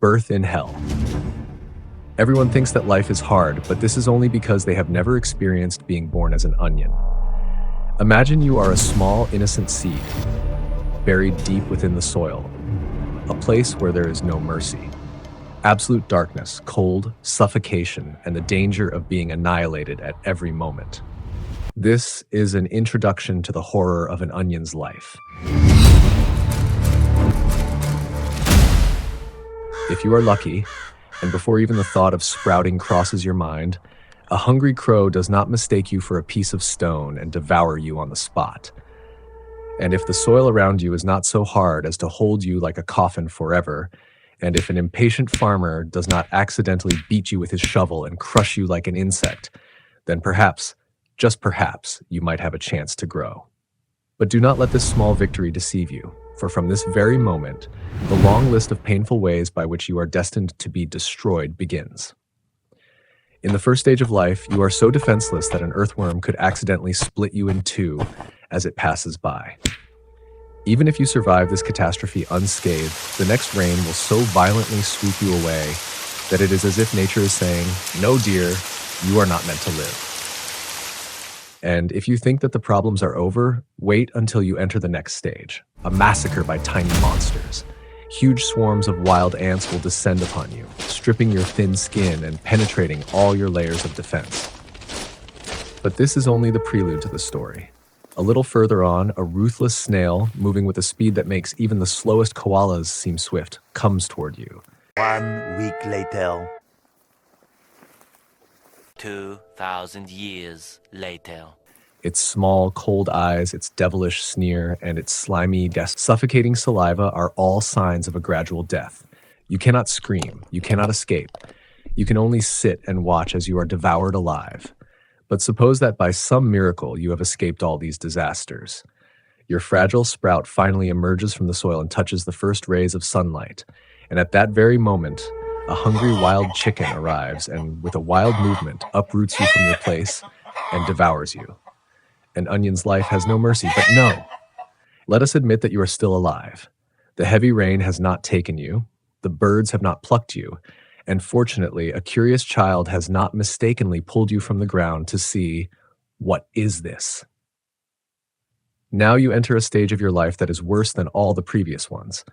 Birth in hell. Everyone thinks that life is hard, but this is only because they have never experienced being born as an onion. Imagine you are a small, innocent seed, buried deep within the soil, a place where there is no mercy. Absolute darkness, cold, suffocation, and the danger of being annihilated at every moment. This is an introduction to the horror of an onion's life. If you are lucky, and before even the thought of sprouting crosses your mind, a hungry crow does not mistake you for a piece of stone and devour you on the spot. And if the soil around you is not so hard as to hold you like a coffin forever, and if an impatient farmer does not accidentally beat you with his shovel and crush you like an insect, then perhaps, just perhaps, you might have a chance to grow. But do not let this small victory deceive you, for from this very moment, the long list of painful ways by which you are destined to be destroyed begins. In the first stage of life, you are so defenseless that an earthworm could accidentally split you in two as it passes by. Even if you survive this catastrophe unscathed, the next rain will so violently sweep you away that it is as if nature is saying, "No, dear, you are not meant to live." And if you think that the problems are over, wait until you enter the next stage, a massacre by tiny monsters. Huge swarms of wild ants will descend upon you, stripping your thin skin and penetrating all your layers of defense. But this is only the prelude to the story. A little further on, a ruthless snail, moving with a speed that makes even the slowest koalas seem swift, comes toward you. 1 week later. 2,000 years later. Its small, cold eyes, its devilish sneer, and its slimy, suffocating saliva are all signs of a gradual death. You cannot scream. You cannot escape. You can only sit and watch as you are devoured alive. But suppose that by some miracle you have escaped all these disasters. Your fragile sprout finally emerges from the soil and touches the first rays of sunlight. And at that very moment, a hungry wild chicken arrives and, with a wild movement, uproots you from your place and devours you. An onion's life has no mercy, but no. Let us admit that you are still alive. The heavy rain has not taken you. The birds have not plucked you. And fortunately, a curious child has not mistakenly pulled you from the ground to see, what is this? Now you enter a stage of your life that is worse than all the previous ones.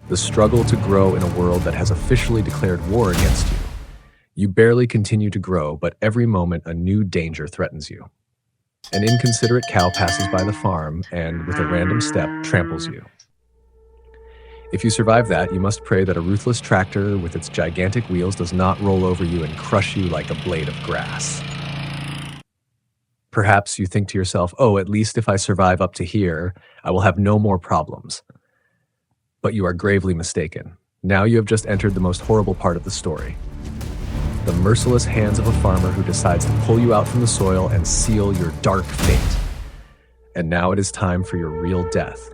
The struggle to grow in a world that has officially declared war against you. You barely continue to grow, but every moment a new danger threatens you. An inconsiderate cow passes by the farm and, with a random step, tramples you. If you survive that, you must pray that a ruthless tractor with its gigantic wheels does not roll over you and crush you like a blade of grass. Perhaps you think to yourself, oh, at least if I survive up to here, I will have no more problems. But you are gravely mistaken. Now you have just entered the most horrible part of the story. The merciless hands of a farmer who decides to pull you out from the soil and seal your dark fate. And now it is time for your real death.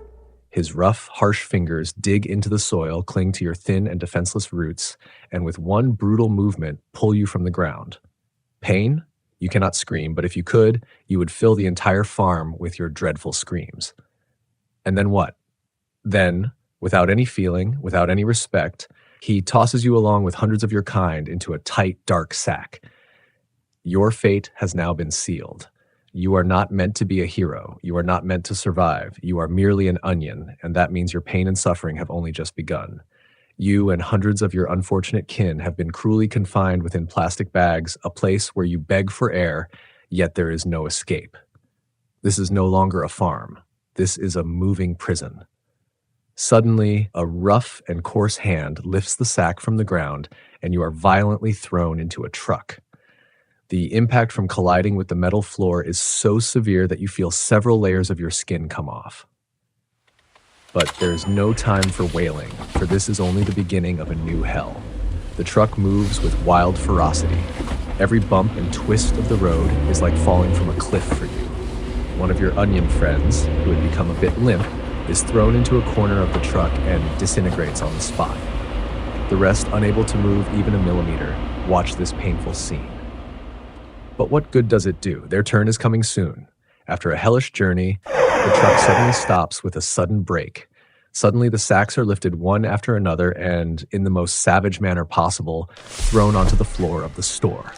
His rough, harsh fingers dig into the soil, cling to your thin and defenseless roots, and with one brutal movement, pull you from the ground. Pain? You cannot scream, but if you could, you would fill the entire farm with your dreadful screams. And then what? Then, without any feeling, without any respect, he tosses you along with hundreds of your kind into a tight, dark sack. Your fate has now been sealed. You are not meant to be a hero. You are not meant to survive. You are merely an onion, and that means your pain and suffering have only just begun. You and hundreds of your unfortunate kin have been cruelly confined within plastic bags, a place where you beg for air, yet there is no escape. This is no longer a farm. This is a moving prison. Suddenly, a rough and coarse hand lifts the sack from the ground, and you are violently thrown into a truck. The impact from colliding with the metal floor is so severe that you feel several layers of your skin come off. But there's no time for wailing, for this is only the beginning of a new hell. The truck moves with wild ferocity. Every bump and twist of the road is like falling from a cliff for you. One of your onion friends, who had become a bit limp, is thrown into a corner of the truck and disintegrates on the spot. The rest, unable to move even a millimeter, watch this painful scene. But what good does it do? Their turn is coming soon. After a hellish journey, the truck suddenly stops with a sudden brake. Suddenly, the sacks are lifted one after another and, in the most savage manner possible, thrown onto the floor of the store.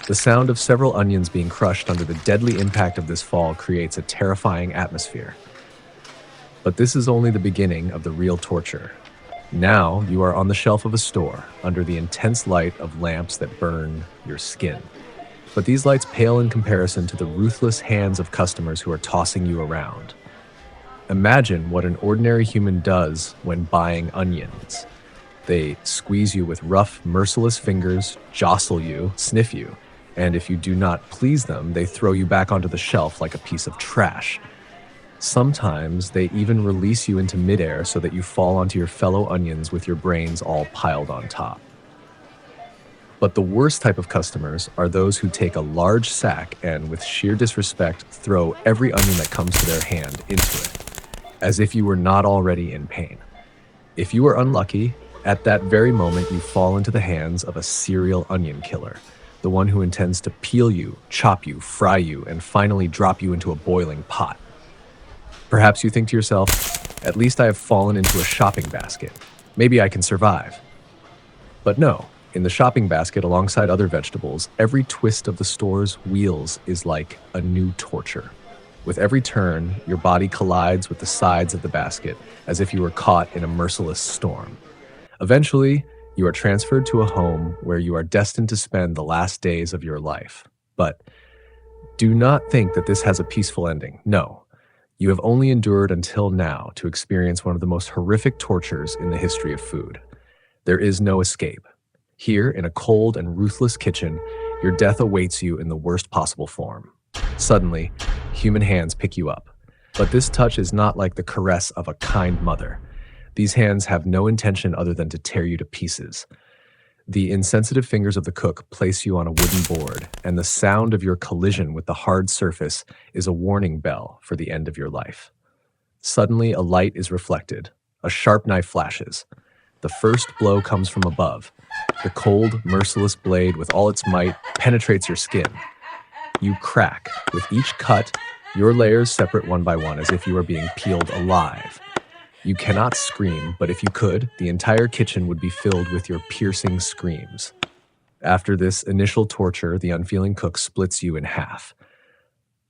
The sound of several onions being crushed under the deadly impact of this fall creates a terrifying atmosphere. But this is only the beginning of the real torture. Now you are on the shelf of a store, under the intense light of lamps that burn your skin. But these lights pale in comparison to the ruthless hands of customers who are tossing you around. Imagine what an ordinary human does when buying onions. They squeeze you with rough, merciless fingers, jostle you, sniff you, and if you do not please them, they throw you back onto the shelf like a piece of trash. Sometimes they even release you into midair so that you fall onto your fellow onions with your brains all piled on top. But the worst type of customers are those who take a large sack and, with sheer disrespect, throw every onion that comes to their hand into it, as if you were not already in pain. If you are unlucky, at that very moment you fall into the hands of a serial onion killer, the one who intends to peel you, chop you, fry you, and finally drop you into a boiling pot. Perhaps you think to yourself, at least I have fallen into a shopping basket. Maybe I can survive. But no. In the shopping basket, alongside other vegetables, every twist of the store's wheels is like a new torture. With every turn, your body collides with the sides of the basket, as if you were caught in a merciless storm. Eventually, you are transferred to a home where you are destined to spend the last days of your life. But do not think that this has a peaceful ending. No. You have only endured until now to experience one of the most horrific tortures in the history of food. There is no escape. Here, in a cold and ruthless kitchen, your death awaits you in the worst possible form. Suddenly, human hands pick you up. But this touch is not like the caress of a kind mother. These hands have no intention other than to tear you to pieces. The insensitive fingers of the cook place you on a wooden board, and the sound of your collision with the hard surface is a warning bell for the end of your life. Suddenly, a light is reflected. A sharp knife flashes. The first blow comes from above. The cold, merciless blade, with all its might, penetrates your skin. You crack. With each cut, your layers separate one by one as if you are being peeled alive. You cannot scream, but if you could, the entire kitchen would be filled with your piercing screams. After this initial torture, the unfeeling cook splits you in half.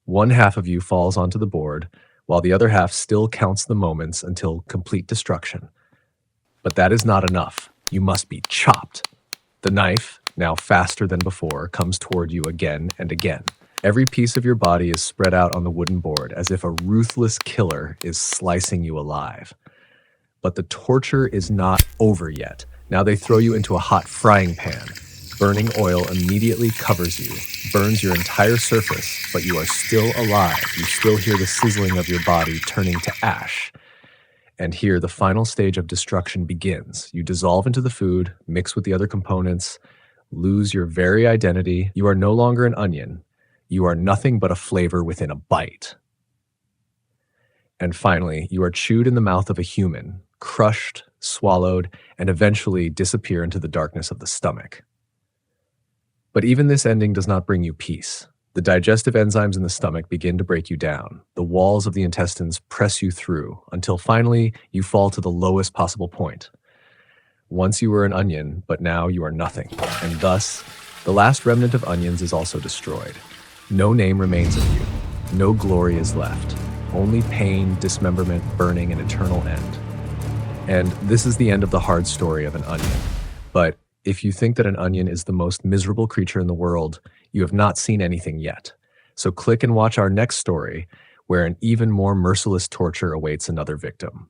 One half of you falls onto the board, while the other half still counts the moments until complete destruction. But that is not enough. You must be chopped. The knife, now faster than before, comes toward you again and again. Every piece of your body is spread out on the wooden board as if a ruthless killer is slicing you alive. But the torture is not over yet. Now they throw you into a hot frying pan. Burning oil immediately covers you, burns your entire surface, but you are still alive. You still hear the sizzling of your body turning to ash. And here, the final stage of destruction begins. You dissolve into the food, mix with the other components, lose your very identity. You are no longer an onion. You are nothing but a flavor within a bite. And finally, you are chewed in the mouth of a human, crushed, swallowed, and eventually disappear into the darkness of the stomach. But even this ending does not bring you peace. The digestive enzymes in the stomach begin to break you down. The walls of the intestines press you through until finally you fall to the lowest possible point. Once you were an onion, but now you are nothing. And thus, the last remnant of onions is also destroyed. No name remains of you. No glory is left. Only pain, dismemberment, burning, and eternal end. And this is the end of the hard story of an onion. But if you think that an onion is the most miserable creature in the world, you have not seen anything yet. So click and watch our next story, where an even more merciless torture awaits another victim.